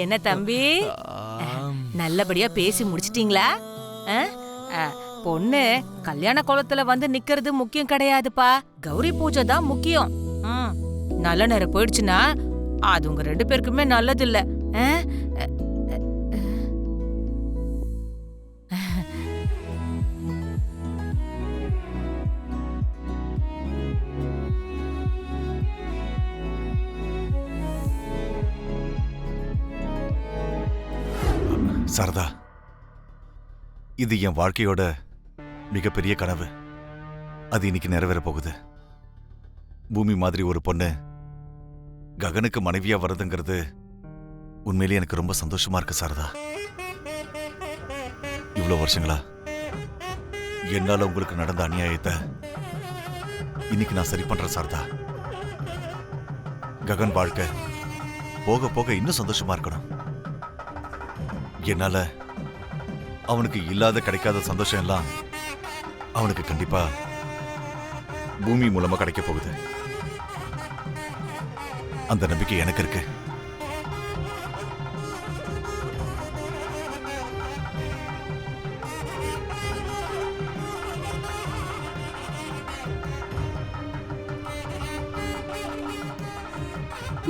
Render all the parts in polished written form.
என்ன தம்பி, நல்லபடியா பேசி முடிச்சிட்டீங்களா? பொண்ணு கல்யாண கோலத்துல வந்து நிக்கிறது முக்கியம் கிடையாதுப்பா, கௌரி பூஜை தான் முக்கியம். நல்ல நேரம் போயிடுச்சுன்னா அது உங்க 2 பேருக்குமே நல்லது இல்ல. சாரதா, இது என் வாழ்க்கையோட மிகப்பெரிய கனவு. அது இன்னைக்கு நிறைவேற போகுது. பூமி மாதிரி ஒரு பொண்ணு ககனுக்கு மனைவியா வருதுங்கிறது உண்மையிலேயே எனக்கு ரொம்ப சந்தோஷமா இருக்கு சாரதா. இவ்வளவு வருஷங்களா என்னால உங்களுக்கு நடந்த அநியாயத்தை இன்னைக்கு நான் சரி பண்றேன் சாரதா. ககன் வாழ்க்கை போக போக இன்னும் சந்தோஷமா இருக்கணும். என்னால அவனுக்கு இல்லாத கிடைக்காத சந்தோஷம் எல்லாம் அவனுக்கு கண்டிப்பா பூமி மூலமா கிடைக்க போகுது. அந்த நம்பிக்கை எனக்கு இருக்கு.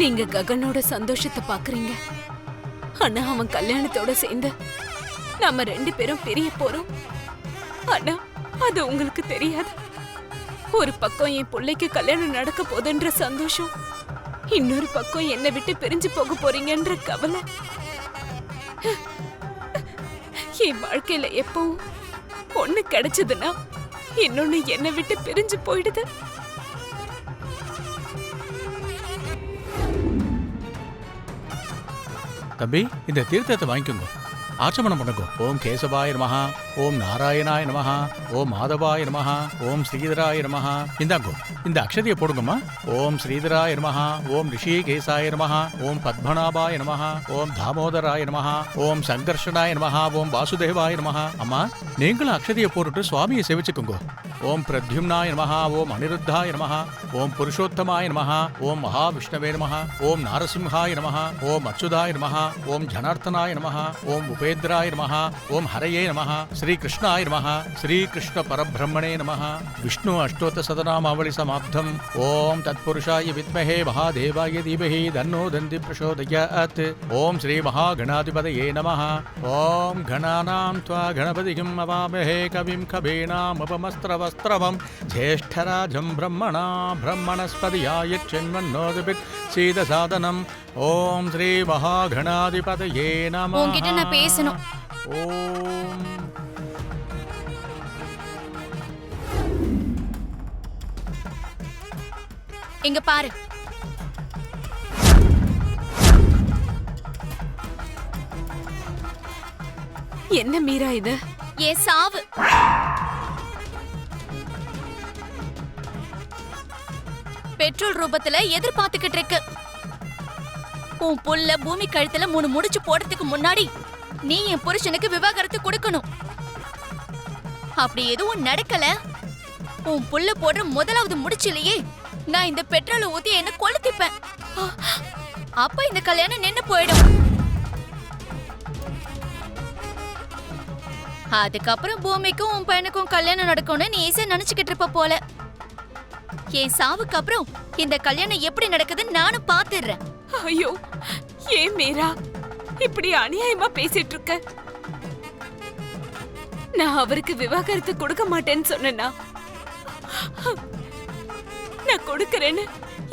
நீங்க ககனோட சந்தோஷத்தை பாக்குறீங்க, ஆனா அவன் கல்யாணத்தோட சேர்ந்து நம்ம 2 பேரும் பிரிய போறோம். ஆனா அது உங்களுக்கு தெரியாது. ஒரு பக்கம் என் பிள்ளைக்கு கல்யாணம் நடக்க போதுன்ற சந்தோஷம், இன்னொரு பக்கம் என்னை விட்டு பிரிஞ்சு போக போறீங்கன்ற கவலை. என் வாழ்க்கையில எப்பவும் ஒண்ணு கிடைச்சதுன்னா இன்னொன்னு என்னை விட்டு பிரிஞ்சு போயிடுது. தம்பி, இந்த தீர்த்தத்தை வாங்கிக்கோங்க, ஆச்சமனம் பண்ணுங்க. ஓம் கேசவாய நமஹ, ஓம் நாராயணாய நமஹ, ஓம் மாதவாய நமஹ, ஓம் ஸ்ரீதராய நமஹ. இந்தாங்கோ, இந்த அக்ஷதியை போடுங்கம்மா. ஓம் ஸ்ரீதராய நமஹ, ஓம் ரிஷிகேசாய நமஹ, ஓம் பத்மநாபாய நமஹ, ஓம் தாமோதராய நமஹ, ஓம் சங்கர்ஷனாய நமஹ, ஓம் வாசுதேவாய நமஹ. அம்மா, நீங்களும் அக்ஷதியை போட்டுட்டு சுவாமியை சேவிச்சுக்கோங்க. ஓம் பிரத்யும்னாய நமஹ, ஓம் அனிருத்தாய நமஹ, ஓம் புருஷோத்தமாய நமஹ, ஓம் மகாவிஷ்ணவே நமஹ, ஓம் நாரசிம்ஹாய நமஹ, ஓம் அச்சுதாய நமஹ, ஓம் ஜனார்த்தனாய நமஹ, ஓம் உபேந்திராய நமஹ, ஓம் ஹரயே நமஹ, ஸ்ரீ கிருஷ்ணாய நமஹ, ஸ்ரீ கிருஷ்ண பரபிரம்மணே நமஹ. விஷ்ணு அஷ்டோத்த சதநாமாவளி சமாப்தம். ஓம் தத்புருஷாய வித்மஹே மகாதேவாய தீமஹி தன்னோ தந்தி பிரசோதயாத். ஓம் ஸ்ரீ மகாகணாதிபதயே நமஹ. ஓம் கணானாம் த்வா கணபதிம் அவாமஹே கவிம் கபீனாம் உபமஸ்திரவஸ்திரவம் ஜேஷ்டராஜம் பிரம்மணா பிரம்மணஸ்பதியாய சென்மன்னோதிபித் சீதசாதனம். ஓம் ஸ்ரீ மகாகணாதிபதயே நமஹ. உன்கிட்ட நான் பேசணும். ஓம் இங்க பாரு. என்ன மீரா இது? என் சாவு. பெட்ரோல் ரூபத்துல எதிர்பார்த்துக்கிட்டு இருக்கு. உன் புள்ள பூமி கழுத்துல 3 முடிச்சு போடுறதுக்கு முன்னாடி நீ என் புருஷனுக்கு விவாகரத்து கொடுக்கணும். அப்படி எதுவும் நடக்கல, உன் புள்ள போடுற முதலாவது முடிச்சிலேயே நான் இந்த பெட்ரோலை ஊத்தி என்ன கொளுத்திப்பேன். அப்ப இந்த கல்யாணம் நின்னு போயிடும். அதுக்கப்புறம் பூமிக்கும் உன் பையனுக்கும் கல்யாணம் நடக்கும்னு நீ ஈஸியா நினைச்சுக்கிட்டு இருப்ப போல. என் சாவுக்கு அப்புறம் இந்த கல்யாணம் எப்படி நடக்குதுன்னு நானும் பாத்துடுறேன். ஐயோ, ஏன் மீரா இப்படி அநியாயமா பேசிட்டு இருக்க? நான் அவருக்கு விவாகரத்து கொடுக்க மாட்டேன்னு சொன்னா, நான் கொடுக்கறேன்னு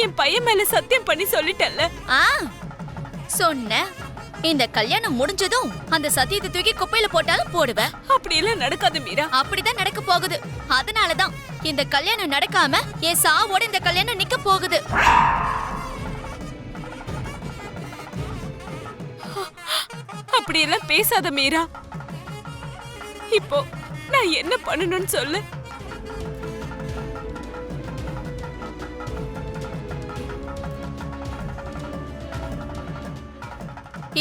என் பையன் மேல சத்தியம் பண்ணி சொல்லிட்டல்ல. சொன்ன இந்த கல்யாணம் முடிஞ்சதும் அந்த சத்தியத்தை தூக்கி குப்பையில போட்டாலும் போடுவேன். அப்படி எல்லாம் நடக்காது மீரா. அப்படிதான் நடக்க போகுது. அதனாலதான் இந்த கல்யாணம் நடக்காம என் சாவோட இந்த கல்யாணம் நிக்க போகுது. அப்படி எல்லாம் பேசாத மீரா. இப்போ நான் என்ன பண்ணணும்னு சொல்லு.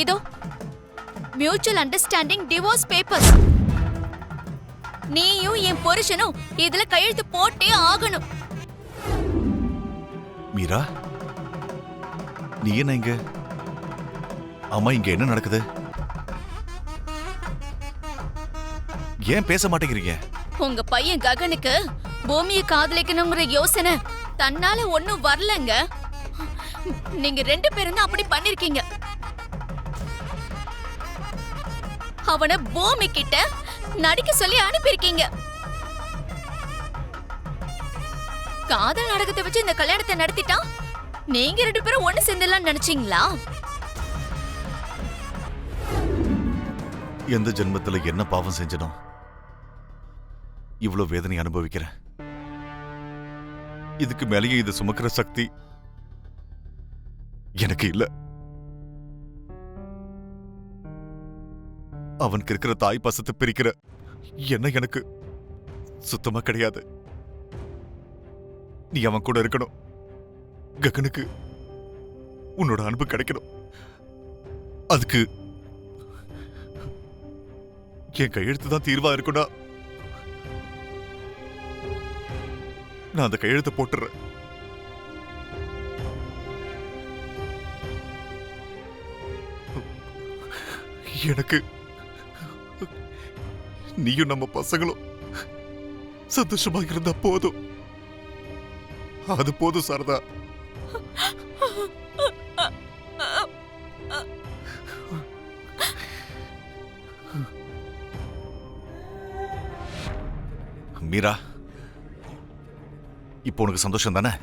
இதோ மியூச்சுவல் அண்டர்ஸ்டாண்டிங் டிவோர்ஸ் பேப்பர்ஸ். நீயும் என் புருஷனும் இதுல கையெழுத்து போட்டே ஆகணும். மீரா, நீ என்ன இங்க? அம்மா, இங்க என்ன நடக்குது? ஏன் பேச மாட்டேங்கிறீங்க? உங்க பையன் ககனுக்கு பூமியை காதலிக்கணுங்கிற யோசனை தன்னால ஒண்ணும் வரலங்க. நீங்க 2 பேரும் தான் அப்படி பண்ணிருக்கீங்க. அவனை பூமி கிட்ட நடிக்க சொல்லி அனுப்பியிருக்கீங்க. காதல் நாடகத்தை வச்சு இந்த கல்யாணத்தை நடத்திட்டா நீங்க 2 பேரும் ஒண்ணு சேர்ந்துலாம் நினைச்சீங்களா? எந்த ஜென்மத்துல என்ன பாவம் செஞ்சனோ இவ்வளவு வேதனை அனுபவிக்கிறேன். இதுக்கு மேலேயே இதை சுமக்கிற சக்தி எனக்கு இல்ல. அவனுக்கு இருக்கிற தாய் பாசத்தை பிரிக்கிற என்ன எனக்கு சுத்தமா கிடையாது. நீ அவன் கூட இருக்கணும். ககனுக்கு உன்னோட அன்பு கிடைக்கணும். அதுக்கு என் கையெழுத்து தான் தீர்வா இருக்கும்னா நான் அந்த கையெழுத்தை போட்டுறேன். எனக்கு நீயும் நம்ம பசங்களும் சந்தோஷமா இருந்தா போதும். அது போதும் சாரதா. மீரா, இப்போ உனக்கு சந்தோஷம் தானே?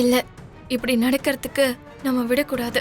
இல்ல, இப்படி நடக்கிறதுக்கு நம்ம விடக்கூடாது.